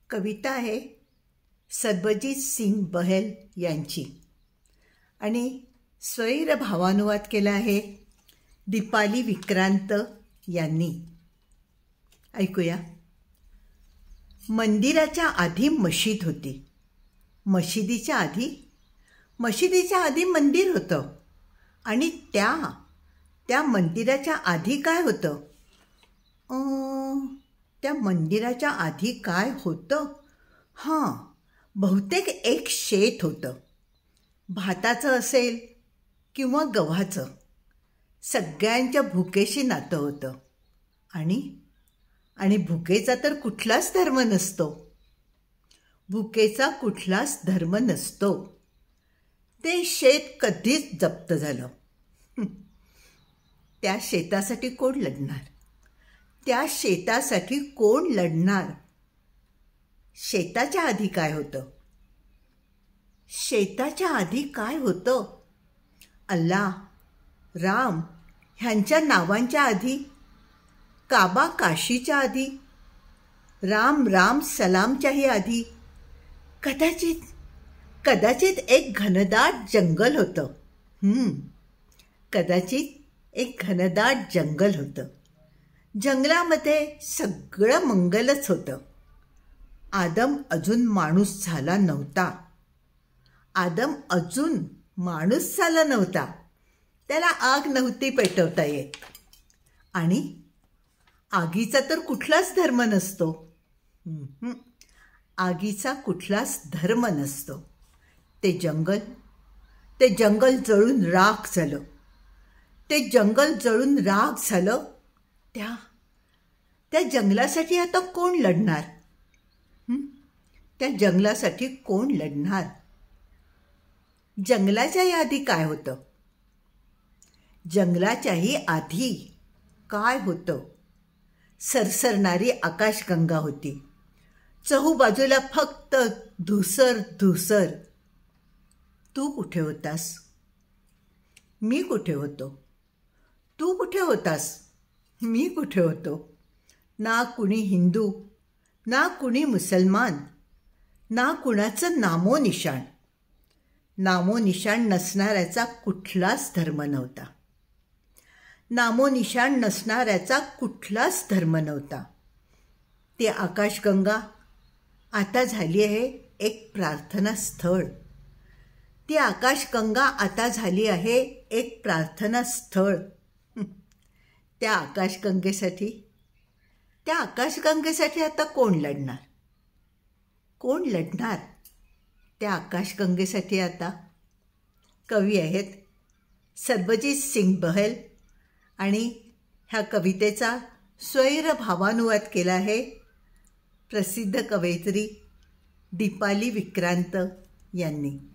कविता आहे सरबजीत सिंग बहल यांची आणि स्वैर भावानुवाद केला आहे दीपाली विक्रांत यांनी. ऐकूया. मंदिराच्या आधी मशीद होती. मशिदीच्या आधी मंदिर होतं. आणि त्या मंदिराच्या आधी काय होतं? त्या मंदिराच्या आधी काय होतं? बहुतेक एक शेत होतं. भाताचं असेल किंवा गव्हाचं. सगळ्यांच्या भुकेशी नातं होतं. आणि भुकेचा तर कुठलाच धर्म नसतो. ते शेत कधीच जप्त झालं. त्या शेतासाठी कोण लढणार? शेताच्या आधी काय होतं? अल्लाह, राम ह्यांच्या नावांच्या आधी, काबा काशीच्या आधी, राम सलामच्याही आधी कदाचित एक घनदाट जंगल होतं. जंगलामध्ये सगळं मंगलच होतं. आदम अजून माणूस झाला नव्हता. त्याला आग नव्हती पेटवता येत. आणि आगीचा तर कुठलाच धर्म नसतो. ते जंगल जळून राख झालं. त्या जंगलासाठी आता कोण लढणार? जंगलाच्याही आधी काय होतं? सरसरणारी आकाशगंगा होती. चहूबाजूला फक्त धुसर. तू कुठे होतास? मी कुठे होतो? तू कुठे होतास? मी कुठे होतो? ना कुणी हिंदू, ना कुणी मुसलमान, ना कुणाचं नामोनिशाण नसणाऱ्याचा कुठलाच धर्म नव्हता. ती आकाशगंगा आता झाली आहे एक प्रार्थना स्थळ. त्या आकाशगंगेसाठी आता कोण लढणार? त्या आकाशगंगेसाठी आता कवी आहेत सरबजीत सिंग बहल आणि ह्या कवितेचा स्वैर भावानुवाद केला आहे प्रसिद्ध कवयित्री दीपाली विक्रांत यांनी.